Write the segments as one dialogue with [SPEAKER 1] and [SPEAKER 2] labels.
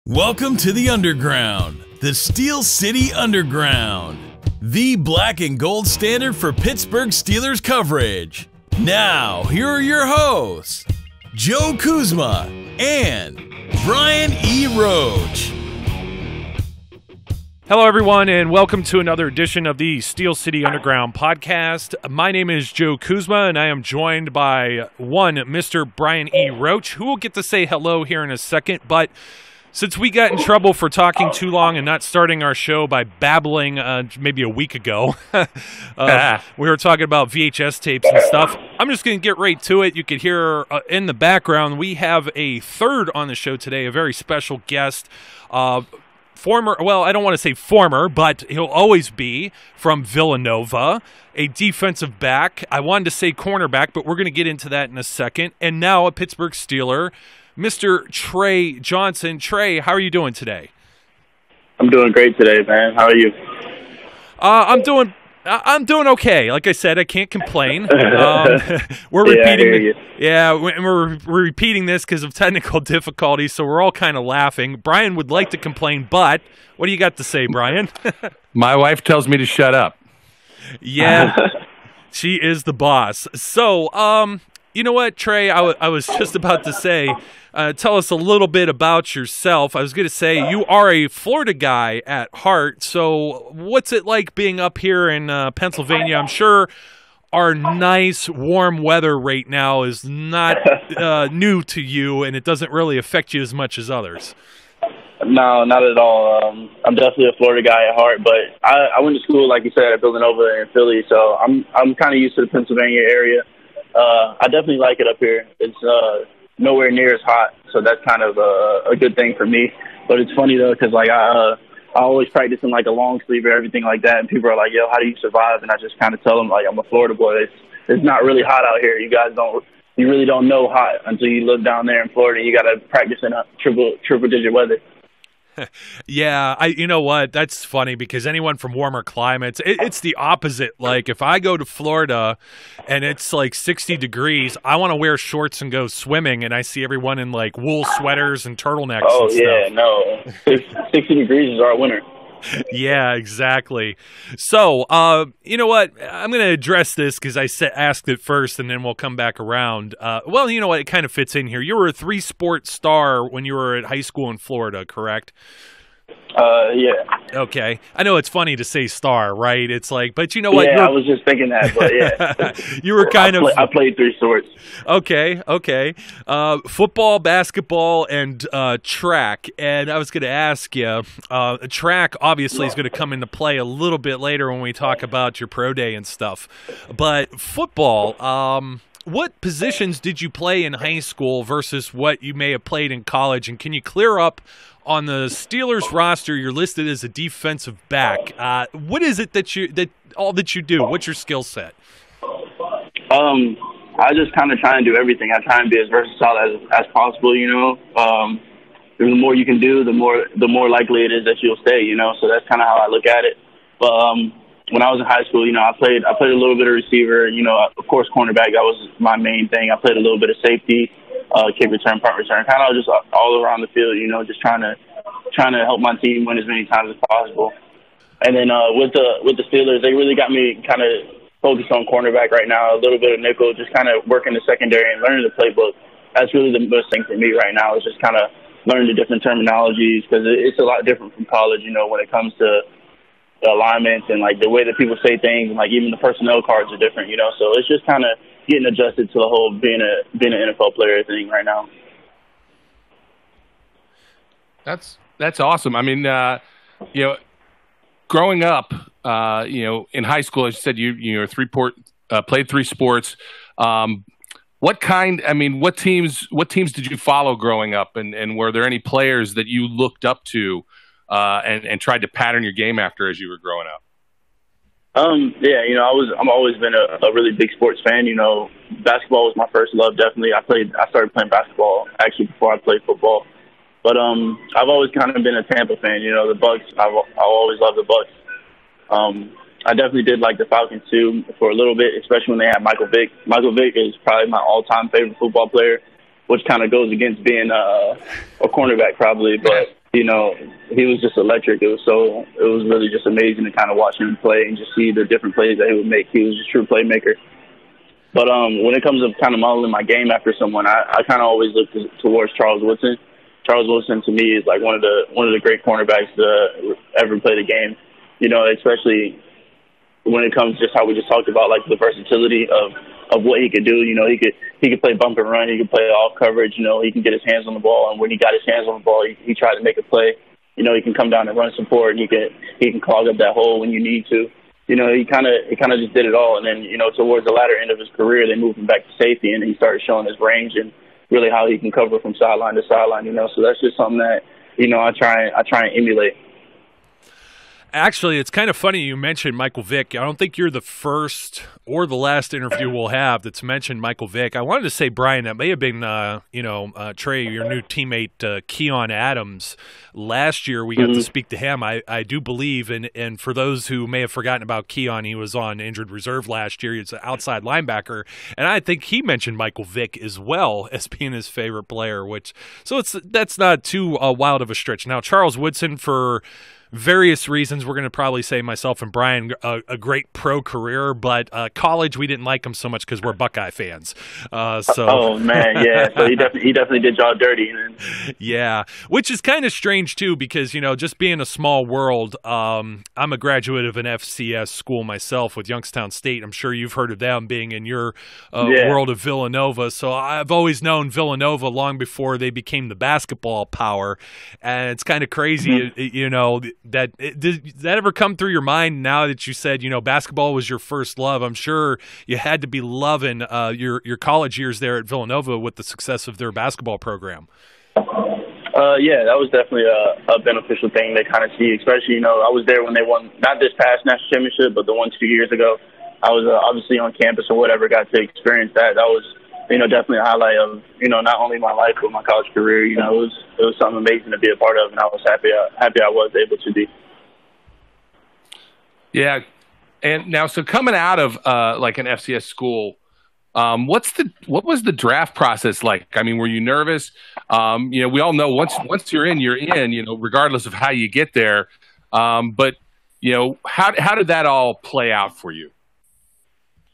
[SPEAKER 1] Welcome to the Underground, the Steel City Underground, the black and gold standard for Pittsburgh Steelers coverage. Now, here are your hosts, Joe Kuzma and Brian E. Roach.
[SPEAKER 2] Hello, everyone, and welcome to another edition of the Steel City Underground podcast. My name is Joe Kuzma, and I am joined by Mr. Brian E. Roach, who will get to say hello here in a second, but since we got in trouble for talking too long and not starting our show by babbling maybe a week ago, we were talking about VHS tapes and stuff. I'm just going to get right to it. You could hear in the background, we have a third on the show today, a very special guest. Former, well, I don't want to say former, but he'll always be from Villanova, a defensive back. I wanted to say cornerback, but we're going to get into that in a second. And now a Pittsburgh Steeler, Mr. Trey Johnson. Trey, how are you doing today?
[SPEAKER 3] I'm doing great today, man. How are you?
[SPEAKER 2] I'm doing okay. Like I said, I can't complain. We're repeating. We're repeating this because of technical difficulties, so we're all kind of laughing. Brian would like to complain, but what do you got to say, Brian?
[SPEAKER 4] My wife tells me to shut up.
[SPEAKER 2] Yeah, she is the boss. So, you know what, Trey? I was just about to say, tell us a little bit about yourself. I was going to say you are a Florida guy at heart. So what's it like being up here in Pennsylvania? I'm sure our nice warm weather right now is not new to you, and it doesn't really affect you as much as others.
[SPEAKER 3] No, not at all. I'm definitely a Florida guy at heart, but I went to school, like you said, at Villanova in Philly, so I'm kind of used to the Pennsylvania area. I definitely like it up here. It's nowhere near as hot, so that's kind of a good thing for me. But it's funny though, because like I always practice in like a long sleeve or everything like that, and people are like, "Yo, how do you survive?" And I just kind of tell them like, "I'm a Florida boy. It's not really hot out here. You really don't know hot until you live down there in Florida. You got to practice in a triple digit weather."
[SPEAKER 2] Yeah, you know what? That's funny because anyone from warmer climates, it's the opposite. Like if I go to Florida and it's like 60 degrees, I want to wear shorts and go swimming, and I see everyone in like wool sweaters and turtlenecks.
[SPEAKER 3] Oh,
[SPEAKER 2] and stuff.
[SPEAKER 3] No, 60 degrees is our winter.
[SPEAKER 2] Yeah, exactly. So, you know what? I'm going to address this because I asked it first, and then we'll come back around. Well, you know what? It kind of fits in here. You were a three-sport star when you were at high school in Florida, correct?
[SPEAKER 3] Yeah.
[SPEAKER 2] Okay. I know it's funny to say star, right? It's like, but you know what?
[SPEAKER 3] Yeah, I was just thinking that, but yeah.
[SPEAKER 2] You were kind of...
[SPEAKER 3] I played three sports.
[SPEAKER 2] Okay. Football, basketball, and track. And I was going to ask you, track obviously is going to come into play a little bit later when we talk about your pro day and stuff. But football, what positions did you play in high school versus what you may have played in college? And can you clear up on the Steelers roster? You're listed as a defensive back. What is it that you do? What's your skill set?
[SPEAKER 3] I just kind of try and do everything. I try and be as versatile as possible. You know, the more you can do, the more likely it is that you'll stay. You know, so that's kind of how I look at it. But when I was in high school, you know, I played a little bit of receiver. You know, of course, cornerback. That was my main thing. I played a little bit of safety, kick return, punt return, kind of just all around the field. You know, just trying to help my team win as many times as possible. And then with the Steelers, they really got me kind of focused on cornerback right now. A little bit of nickel, just kind of working the secondary and learning the playbook. That's really the best thing for me right now. Is just kind of learning the different terminologies because it's a lot different from college. You know, when it comes to the alignments and like the way that people say things, and like even the personnel cards are different. You know, so it's just kind of getting adjusted to the whole being an NFL player thing right now.
[SPEAKER 4] That's awesome. I mean, you know, growing up, you know, in high school, as you said, you played three sports. What teams did you follow growing up, and were there any players that you looked up to and tried to pattern your game after as you were growing up?
[SPEAKER 3] Yeah, you know, I've always been a really big sports fan. You know, basketball was my first love. Definitely, I started playing basketball actually before I played football. But I've always kind of been a Tampa fan. You know, the Bucks. I always loved the Bucks. I definitely did like the Falcons too for a little bit, especially when they had Michael Vick. Michael Vick is probably my all-time favorite football player, which kind of goes against being a cornerback probably. But you know, he was just electric. It was really just amazing to kind of watch him play and just see the different plays that he would make. He was a true playmaker. But when it comes to kind of modeling my game after someone, I kind of always look towards Charles Woodson. Charles Woodson to me is like one of the great cornerbacks to ever play the game. You know, especially when it comes to just how we just talked about, like the versatility of what he could do. You know, he could play bump and run. He could play off coverage. You know, he can get his hands on the ball, and when he got his hands on the ball, he tried to make a play. You know, he can come down and run support, and he can clog up that hole when you need to. You know, he kind of just did it all. And then, you know, towards the latter end of his career, they moved him back to safety, and he started showing his range and really how he can cover from sideline to sideline. You know, so that's just something that, you know, I try and emulate.
[SPEAKER 2] Actually, it's kind of funny you mentioned Michael Vick. I don't think you're the first or the last interview we'll have that's mentioned Michael Vick. I wanted to say, Brian, that may have been, Trey, your new teammate, Keon Adams. Last year we got to speak to him, I do believe. And for those who may have forgotten about Keon, he was on injured reserve last year. He's an outside linebacker. And I think he mentioned Michael Vick as well as being his favorite player, that's not too wild of a stretch. Now, Charles Woodson, for various reasons, we're going to probably say, myself and Brian, a great pro career, but college we didn't like him so much because we're Buckeye fans.
[SPEAKER 3] Oh man, yeah. So he definitely did y'all dirty. Man.
[SPEAKER 2] Yeah, which is kind of strange too, because, you know, just being a small world. I'm a graduate of an FCS school myself with Youngstown State. I'm sure you've heard of them, being in your world of Villanova. So I've always known Villanova long before they became the basketball power, and it's kind of crazy, you know. Did that ever come through your mind now that you said, you know, basketball was your first love? I'm sure you had to be loving your college years there at Villanova with the success of their basketball program.
[SPEAKER 3] Yeah, that was definitely a beneficial thing to kind of see, especially, you know, I was there when they won, not this past national championship, but the one 2 years ago. I was obviously on campus or whatever, got to experience that. That was, you know, definitely a highlight of, you know, not only my life but my college career. You know, it was something amazing to be a part of, and I was happy I was able to be.
[SPEAKER 4] Yeah, and now, so coming out of like an FCS school, what was the draft process like? I mean, were you nervous? You know, we all know once you're in, you know, regardless of how you get there. But you know, how did that all play out for you?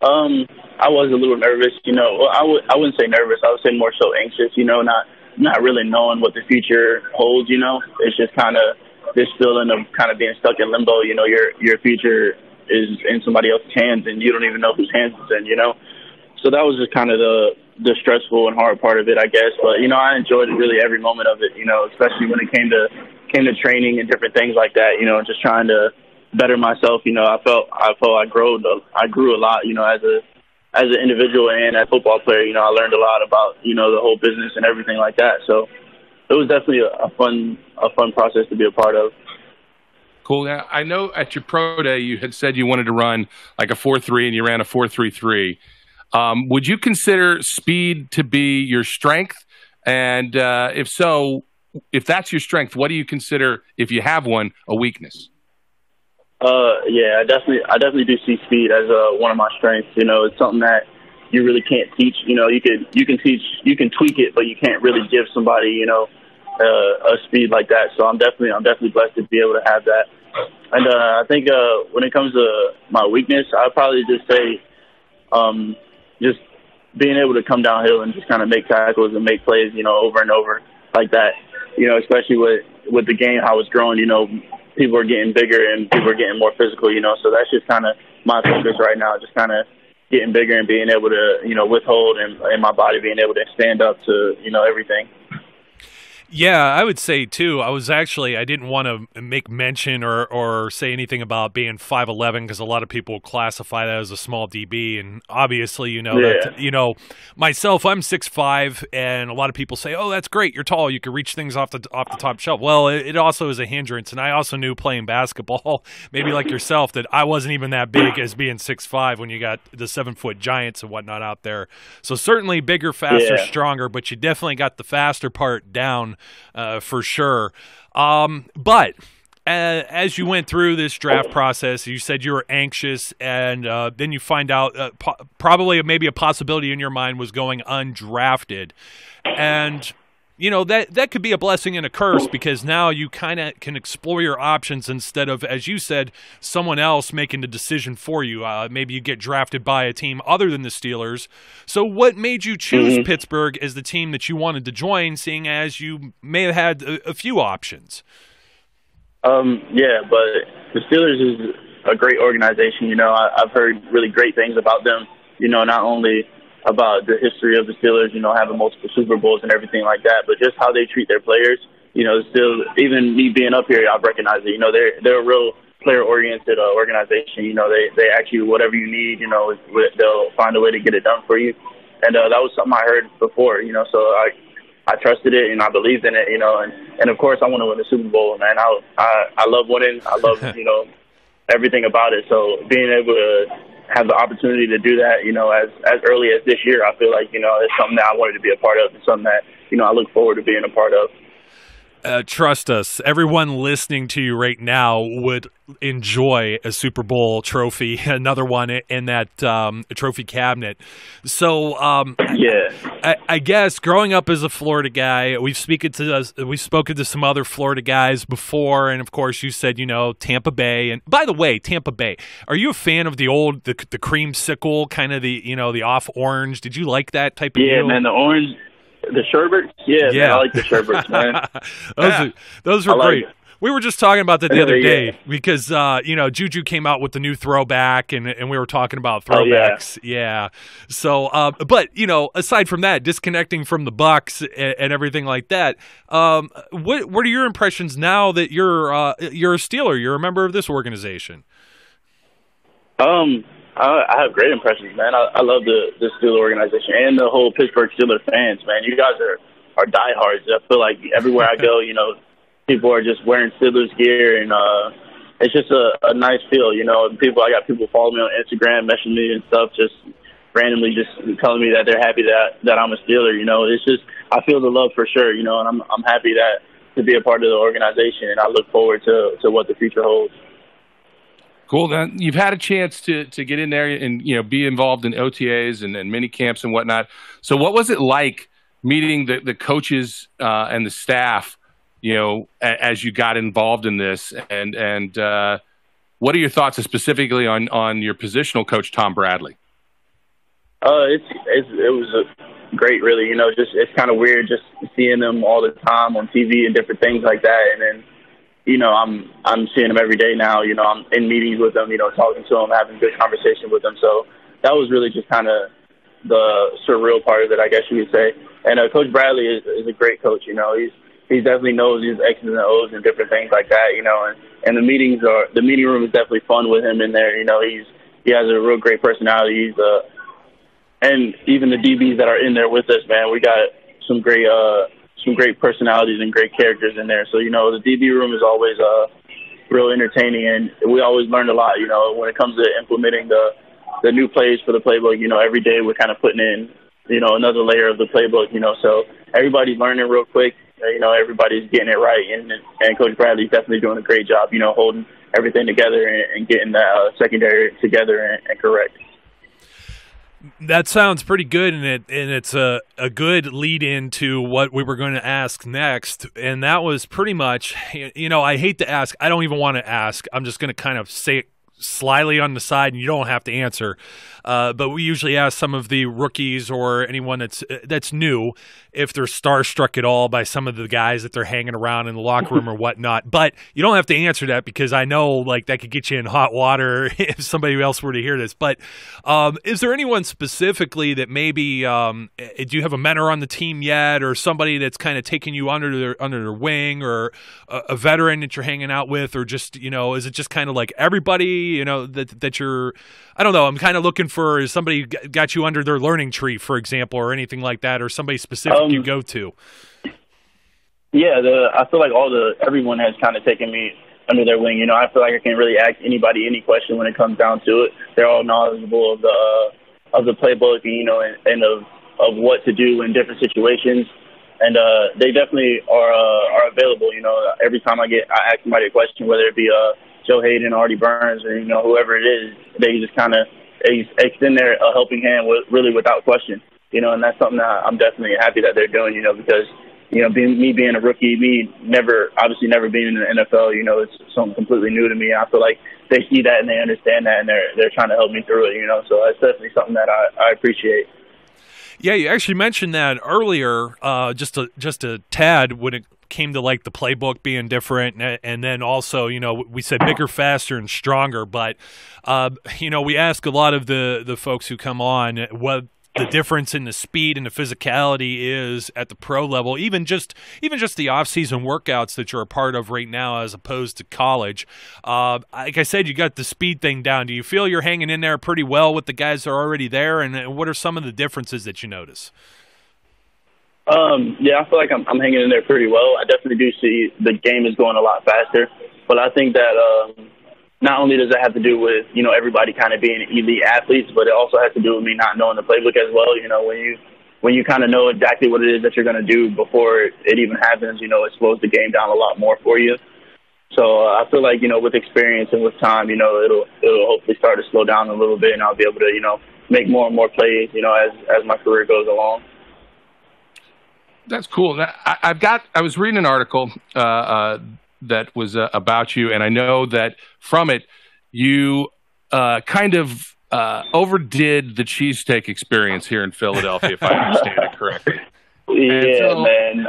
[SPEAKER 3] I was a little nervous, you know. Well, I wouldn't say nervous. I would say more so anxious, you know, not really knowing what the future holds, you know. It's just kind of this feeling of kind of being stuck in limbo, you know. Your future is in somebody else's hands, and you don't even know whose hands it's in, you know. So that was just kind of the stressful and hard part of it, I guess. But, you know, I enjoyed really every moment of it, you know, especially when it came to training and different things like that, you know, just trying to better myself. You know, I felt I grew a lot, you know, as an individual and as a football player. You know, I learned a lot about, you know, the whole business and everything like that. So it was definitely a fun process to be a part of.
[SPEAKER 4] Cool. Now, I know at your pro day you had said you wanted to run like a 4.3 and you ran a 4.33. Would you consider speed to be your strength? And if so, if that's your strength, what do you consider, if you have one, a weakness?
[SPEAKER 3] Yeah, I definitely do see speed as one of my strengths. You know, it's something that you really can't teach. You know, you can tweak it, but you can't really give somebody, you know, a speed like that. So I'm definitely blessed to be able to have that. And I think when it comes to my weakness, I'd probably just say just being able to come downhill and just kind of make tackles and make plays, you know, over and over like that. You know, especially with the game, how it's growing, you know, people are getting bigger and people are getting more physical, you know, so that's just kind of my focus right now, just kind of getting bigger and being able to, you know, withhold and my body being able to stand up to, you know, everything.
[SPEAKER 2] Yeah, I would say, too, I didn't want to make mention or say anything about being 5'11", because a lot of people classify that as a small DB, and obviously, you know, that, you know, myself, I'm 6'5", and a lot of people say, oh, that's great, you're tall, you can reach things off the top shelf. Well, it also is a hindrance, and I also knew playing basketball, maybe like yourself, that I wasn't even that big as being 6'5", when you got the 7-foot giants and whatnot out there. So certainly bigger, faster, stronger, but you definitely got the faster part down, for sure. But as you went through this draft process, you said you were anxious, and then you find out probably maybe a possibility in your mind was going undrafted. And that could be a blessing and a curse, because now you kind of can explore your options instead of, as you said, someone else making the decision for you. Maybe you get drafted by a team other than the Steelers. So what made you choose Pittsburgh as the team that you wanted to join, seeing as you may have had a few options?
[SPEAKER 3] Yeah, but the Steelers is a great organization. I've heard really great things about them, not only about the history of the Steelers, having multiple Super Bowls and everything like that, but just how they treat their players. Still, even me being up here, I've recognized it. They're a real player-oriented organization. They ask you whatever you need, they'll find a way to get it done for you. And that was something I heard before, so I trusted it and I believed in it, and of course I want to win the Super Bowl, man. I love winning. I love, everything about it. So being able to have the opportunity to do that, as early as this year, I feel like, it's something that I wanted to be a part of and something that, I look forward to being a part of.
[SPEAKER 2] Trust us, everyone listening to you right now would enjoy a Super Bowl trophy, another one in that trophy cabinet. So, I guess growing up as a Florida guy, we've spoken to some other Florida guys before, and of course, you said Tampa Bay. And by the way, Tampa Bay, are you a fan of the creamsicle, kind of the off orange? Did you like that type of deal?
[SPEAKER 3] Yeah, man, the orange. The sherbets? Yeah, man, I like the sherbets, man.
[SPEAKER 2] those were great. We were just talking about that the other day because, Juju came out with the new throwback and we were talking about throwbacks. Yeah. So, but, aside from that, disconnecting from the Bucks and everything like that, what are your impressions now that you're a Steeler? You're a member of this organization?
[SPEAKER 3] I have great impressions, man. I love the Steelers organization and the whole Pittsburgh Steelers fans, man. You guys are diehards. I feel like everywhere I go, people are just wearing Steelers gear, and it's just a nice feel, I got people following me on Instagram, messaging me and stuff, just randomly just telling me that they're happy that I'm a Steeler. It's just, I feel the love for sure, and I'm happy to be a part of the organization, and I look forward to what the future holds.
[SPEAKER 4] Cool. Then you've had a chance to get in there and be involved in OTAs and mini camps and whatnot. So what was it like meeting the coaches and the staff, as you got involved in this? And what are your thoughts specifically on your positional coach, Tom Bradley?
[SPEAKER 3] It was great, really. It's kind of weird just seeing them all the time on TV and different things like that, and then. I'm seeing them every day now. I'm in meetings with them, talking to them, having good conversation with them. So that was really just kind of the surreal part of it, I guess you could say. And Coach Bradley is a great coach. He definitely knows his X's and O's and different things like that. And the meeting room is definitely fun with him in there. He has a real great personality. And even the DBs that are in there with us, man, we got some great personalities and great characters in there. So, the DB room is always real entertaining, and we always learn a lot, when it comes to implementing the new plays for the playbook. Every day we're kind of putting in, another layer of the playbook, so everybody's learning real quick. Everybody's getting it right, and Coach Bradley's definitely doing a great job, holding everything together and getting the secondary together and correct.
[SPEAKER 2] That sounds pretty good, and it's a good lead into what we were going to ask next, and that was pretty much, I hate to ask. I don't even want to ask. I'm just going to kind of say it slyly on the side, and you don't have to answer. But we usually ask some of the rookies or anyone that's new if they're starstruck at all by some of the guys that they're hanging around in the locker room or whatnot. But you don't have to answer that because I know that could get you in hot water if somebody else were to hear this. But is there anyone specifically that maybe do you have a mentor on the team yet, or somebody that's kind of taking you under their wing, or a veteran that you're hanging out with, or just is it just kind of like everybody that you're? I don't know. I'm kind of looking for, is somebody got you under their learning tree, for example, or anything like that, or somebody specific you go to?
[SPEAKER 3] Yeah, I feel like everyone has kind of taken me under their wing. I feel like I can really ask anybody any question when it comes down to it. They're all knowledgeable of the playbook, and of what to do in different situations. And they definitely are available. Every time I ask somebody a question, whether it be Joe Hayden, Artie Burns, or whoever it is, they just kind of extend their helping hand really without question. And that's something that I'm definitely happy that they're doing. Because being a rookie, obviously never being in the NFL, it's something completely new to me. And I feel like they see that and they understand that, and they're trying to help me through it, So that's definitely something that I appreciate.
[SPEAKER 2] Yeah, you actually mentioned that earlier, just a tad when it came to like the playbook being different, and then also, we said bigger, faster, and stronger. But we ask a lot of the folks who come on what the difference in the speed and the physicality is at the pro level, even just the off-season workouts that you're a part of right now as opposed to college. Like I said, you got the speed thing down. Do you feel you're hanging in there pretty well with the guys that are already there, and what are some of the differences that you notice?
[SPEAKER 3] Yeah, I feel like I'm hanging in there pretty well. I definitely do see the game is going a lot faster, but I think that not only does it have to do with, everybody kind of being elite athletes, but it also has to do with me not knowing the playbook as well. When you kind of know exactly what it is that you're going to do before it even happens, it slows the game down a lot more for you. So I feel like, with experience and with time, it'll hopefully start to slow down a little bit, and I'll be able to, make more and more plays, as my career goes along.
[SPEAKER 4] That's cool. Now, I was reading an article that was about you, and I know that from it you kind of overdid the cheesesteak experience here in Philadelphia, if I understand it correctly.
[SPEAKER 3] Yeah, man.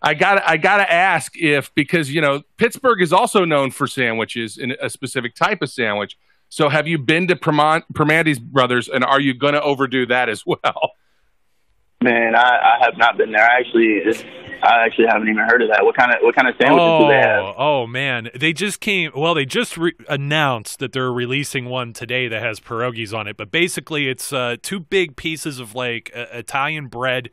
[SPEAKER 4] I gotta ask because Pittsburgh is also known for sandwiches, in a specific type of sandwich. So have you been to Primanti's Brothers, and are you going to overdo that as well?
[SPEAKER 3] Man, I have not been there. I actually haven't even heard of that. What kind of sandwiches do they have?
[SPEAKER 2] Oh man, they just came. Well, they just announced that they're releasing one today that has pierogies on it. But basically, it's two big pieces of like Italian bread.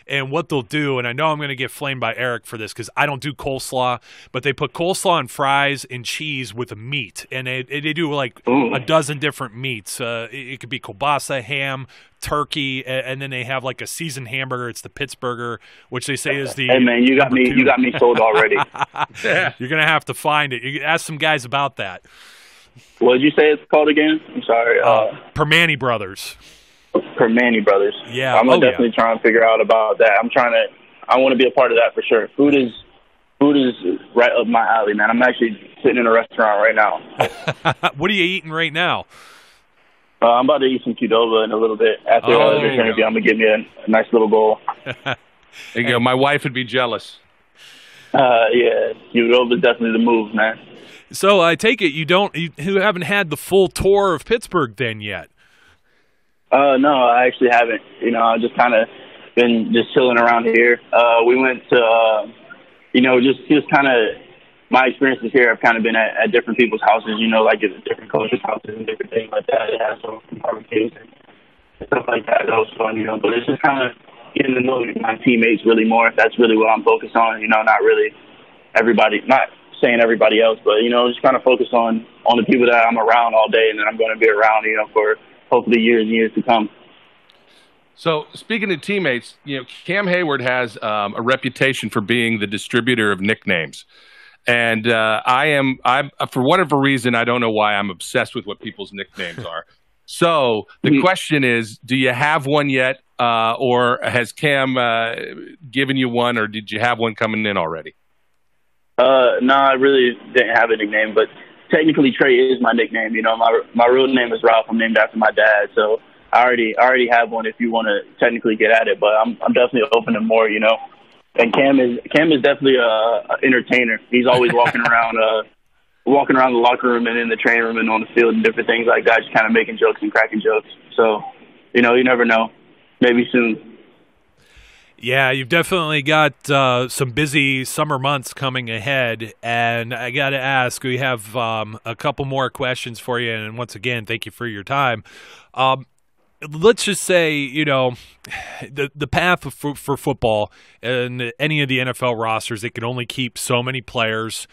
[SPEAKER 2] And what they'll do, and I know I'm going to get flamed by Eric for this because I don't do coleslaw, but they put coleslaw and fries and cheese with a meat, and they do like a dozen different meats. It could be kielbasa, ham, turkey, and then they have like a seasoned hamburger. It's the Pittsburgher, which they say is the.
[SPEAKER 3] Hey man, you got me sold already.
[SPEAKER 2] You're gonna have to find it. You ask some guys about that.
[SPEAKER 3] What did you say it's called again? I'm sorry.
[SPEAKER 2] Primanti Brothers.
[SPEAKER 3] Primanti Brothers.
[SPEAKER 2] Yeah,
[SPEAKER 3] I'm gonna definitely try and figure out about that. I want to be a part of that for sure. Food is right up my alley, man. I'm actually sitting in a restaurant right now.
[SPEAKER 2] What are you eating right now?
[SPEAKER 3] I'm about to eat some Qdoba in a little bit. After this interview, I'm gonna give me a nice little bowl.
[SPEAKER 4] There you go. My wife would be jealous.
[SPEAKER 3] Yeah, Qdoba is definitely the move, man.
[SPEAKER 2] So I take it you haven't had the full tour of Pittsburgh then yet.
[SPEAKER 3] No, I actually haven't. I've just kind of been just chilling around here. We went to, just kind of my experiences here have kind of been at different people's houses, like at different coaches' houses and different things like that. They have some barbecues and stuff like that. That was fun, but it's just kind of getting to know my teammates really more. That's really what I'm focused on, not really everybody, not saying everybody else, but, just kind of focus on the people that I'm around all day and that I'm going to be around, for hopefully years and years to come.
[SPEAKER 4] So speaking of teammates, Cam Hayward has a reputation for being the distributor of nicknames. And I'm for whatever reason, I don't know why, I'm obsessed with what people's nicknames are. So the question is, do you have one yet? Or has Cam given you one, or did you have one coming in already?
[SPEAKER 3] No, I really didn't have a nickname, but technically Trey is my nickname. My real name is Ralph. I'm named after my dad, so I already have one if you want to technically get at it. But I'm definitely open to more. And Cam is definitely a entertainer. He's always walking around the locker room and in the training room and on the field and different things like that, just kind of making jokes and cracking jokes. So, you never know. Maybe soon.
[SPEAKER 2] Yeah, you've definitely got some busy summer months coming ahead, and I got to ask, we have a couple more questions for you, and once again, thank you for your time. Let's just say, the path for football and any of the NFL rosters, they can only keep so many players,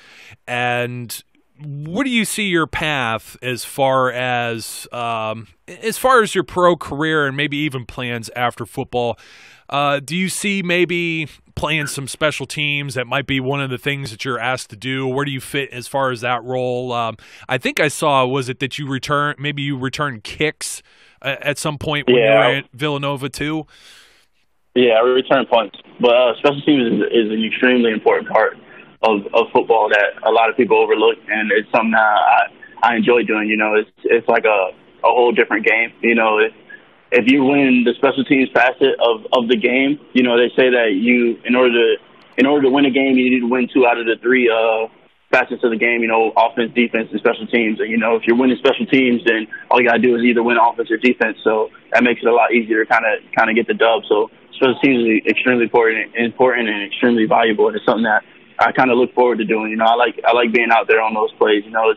[SPEAKER 2] and what do you see your path as far as your pro career and maybe even plans after football? Do you see maybe playing some special teams? That might be one of the things that you're asked to do. Where do you fit as far as that role? I think I saw, was it that you return kicks at some point when you were at Villanova too?
[SPEAKER 3] Yeah, return punts. But special teams is an extremely important part of football that a lot of people overlook, and it's something that I enjoy doing. You know, it's like a whole different game. You know, if you win the special teams facet of the game, you know, they say that in order to win a game, you need to win 2 out of the 3 facets of the game, you know, offense, defense, and special teams. And, you know, if you're winning special teams, then all you got to do is either win offense or defense. So that makes it a lot easier to kind of get the dub. So special teams is extremely important and extremely valuable. And it's something that I kind of look forward to doing. You know, I like being out there on those plays. You know,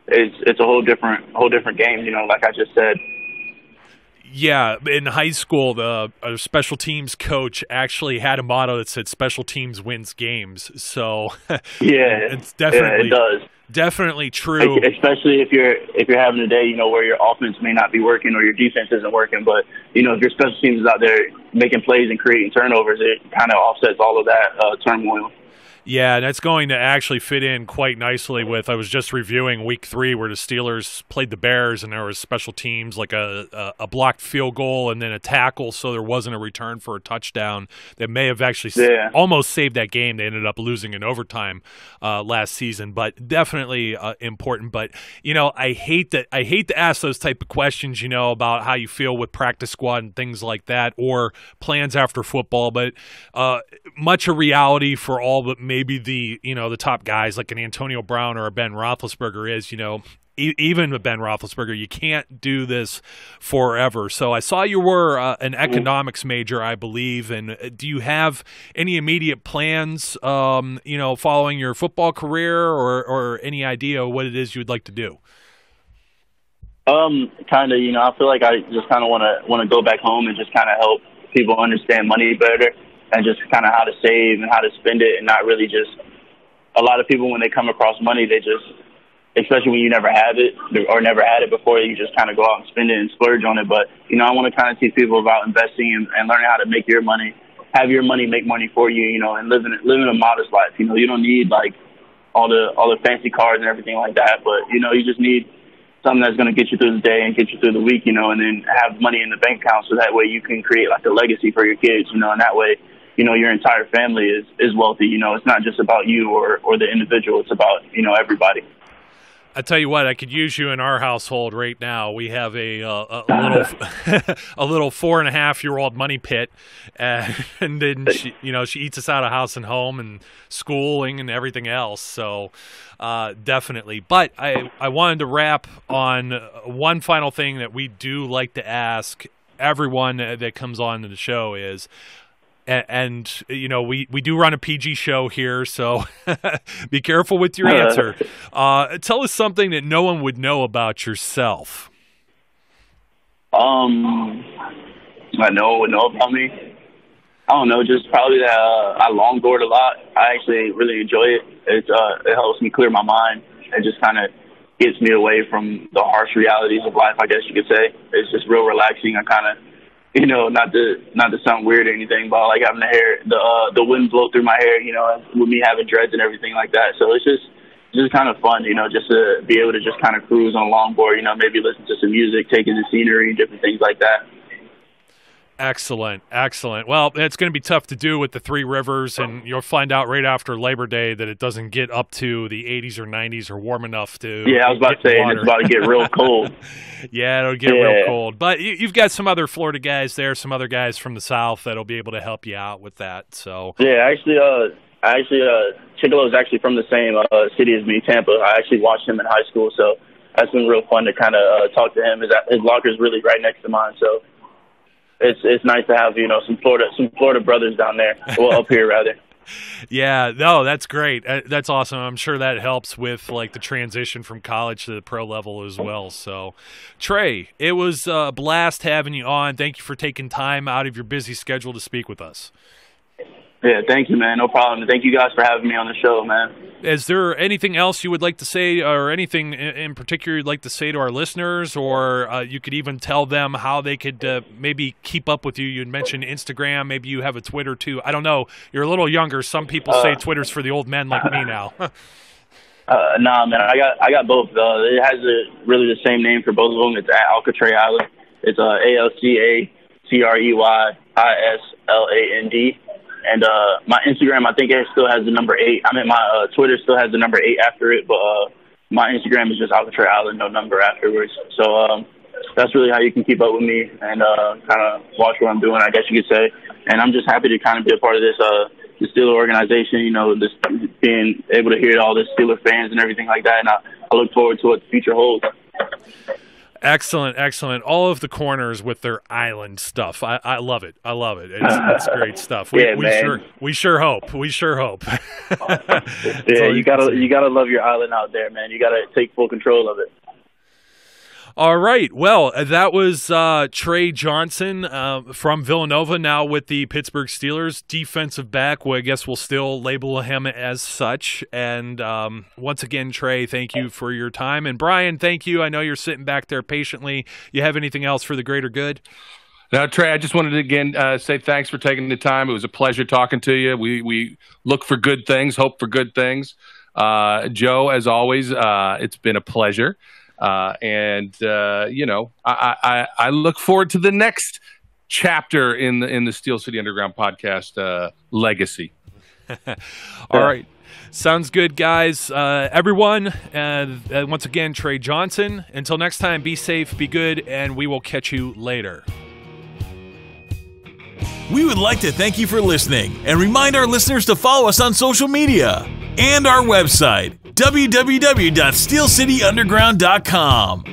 [SPEAKER 3] it's a whole different game, you know, like I just said.
[SPEAKER 2] Yeah, in high school, the special teams coach actually had a motto that said "Special teams wins games." So
[SPEAKER 3] yeah,
[SPEAKER 2] it's definitely
[SPEAKER 3] it does.
[SPEAKER 2] Definitely true.
[SPEAKER 3] Especially if you're having a day, you know, where your offense may not be working or your defense isn't working, but you know, if your special teams is out there making plays and creating turnovers, it kind of offsets all of that turmoil.
[SPEAKER 2] Yeah, that's going to actually fit in quite nicely with, I was just reviewing week 3 where the Steelers played the Bears and there was special teams like a blocked field goal and then a tackle, so there wasn't a return for a touchdown that may have actually almost saved that game. They ended up losing in overtime last season, but definitely important. But, you know, I hate to ask those type of questions, you know, about how you feel with practice squad and things like that or plans after football, but much a reality for all but maybe the top guys like an Antonio Brown or a Ben Roethlisberger is, you know, even with Ben Roethlisberger, you can't do this forever. So I saw you were an economics major, I believe, and do you have any immediate plans, you know, following your football career or any idea what it is you would like to do?
[SPEAKER 3] Kind of, you know, I feel like I just kind of want to go back home and just kind of help people understand money better. And just kind of how to save and how to spend it, and not really just a lot of people when they come across money, they just, especially when you never have it or never had it before, you just kind of go out and spend it and splurge on it. But, you know, I want to kind of teach people about investing and learning how to make your money, have your money make money for you, you know, and living a modest life. You know, you don't need like all the fancy cars and everything like that, but, you know, you just need something that's going to get you through the day and get you through the week, you know, and then have money in the bank account so that way you can create like a legacy for your kids, you know, and that way, you know, your entire family is wealthy. You know, it's not just about you or the individual. It's about, you know, everybody.
[SPEAKER 2] I tell you what, I could use you in our household right now. We have a little a little 4.5-year-old money pit, and then she eats us out of house and home and schooling and everything else. So definitely. But I wanted to wrap on one final thing that we do like to ask everyone that comes on to the show is. And you know, we do run a PG show here, so be careful with your answer. Tell us something that no one would know about yourself.
[SPEAKER 3] No one would know about me. I don't know, just probably that I longboard a lot. I actually really enjoy it. It helps me clear my mind. It just kind of gets me away from the harsh realities of life, I guess you could say. It's just real relaxing. I kind of, you know, not to sound weird or anything, but I like having the wind blow through my hair, you know, with me having dreads and everything like that. So it's just kind of fun, you know, just to be able to just kind of cruise on a longboard, you know, maybe listen to some music, take in the scenery, different things like that.
[SPEAKER 2] Excellent. Well, it's going to be tough to do with the Three Rivers, and you'll find out right after Labor Day that it doesn't get up to the 80s or 90s or warm enough to.
[SPEAKER 3] Yeah, I was about to say, it's about to get real cold.
[SPEAKER 2] Yeah, it'll get real cold. But you've got some other Florida guys there, some other guys from the South that'll be able to help you out with that. So
[SPEAKER 3] yeah, actually, Chicolo is actually from the same city as me, Tampa. I actually watched him in high school, so that's been real fun to kind of talk to him. His locker's really right next to mine, so. It's nice to have, you know, some Florida brothers down there, well, up here rather.
[SPEAKER 2] Yeah, no, that's great. That's awesome. I'm sure that helps with like the transition from college to the pro level as well. So, Trey, it was a blast having you on. Thank you for taking time out of your busy schedule to speak with us.
[SPEAKER 3] Yeah, thank you, man. No problem. Thank you guys for having me on the show, man.
[SPEAKER 2] Is there anything else you would like to say, or anything in particular you'd like to say to our listeners, or you could even tell them how they could maybe keep up with you? You had mentioned Instagram. Maybe you have a Twitter too. I don't know. You're a little younger. Some people say Twitter's for the old men like me now.
[SPEAKER 3] Nah, man. I got both. It has really the same name for both of them. It's at Alcatraz Island. It's ALCATREY Island. And my Instagram, I think it still has the number 8. I mean, my Twitter still has the number 8 after it, but my Instagram is just Trey Island, no number afterwards. So that's really how you can keep up with me and kind of watch what I'm doing, I guess you could say. And I'm just happy to kind of be a part of this the Steeler organization, you know, just being able to hear all the Steeler fans and everything like that. And I look forward to what the future holds.
[SPEAKER 2] Excellent, excellent. All of the corners with their island stuff. I love it. I love it. It's great stuff. We sure hope. We sure hope.
[SPEAKER 3] Yeah, you gotta love your island out there, man. You gotta take full control of it.
[SPEAKER 2] All right. Well, that was Trey Johnson from Villanova, now with the Pittsburgh Steelers, defensive back. Well, I guess we'll still label him as such. And once again, Trey, thank you for your time. And Brian, thank you. I know you're sitting back there patiently. You have anything else for the greater good?
[SPEAKER 4] Now, Trey, I just wanted to again say thanks for taking the time. It was a pleasure talking to you. We look for good things, hope for good things. Joe, as always, it's been a pleasure. You know, I look forward to the next chapter in the Steel City Underground podcast legacy.
[SPEAKER 2] All right. Sounds good, guys. Everyone, once again, Trey Johnson. Until next time, be safe, be good, and we will catch you later.
[SPEAKER 1] We would like to thank you for listening and remind our listeners to follow us on social media and our website, www.steelcityunderground.com.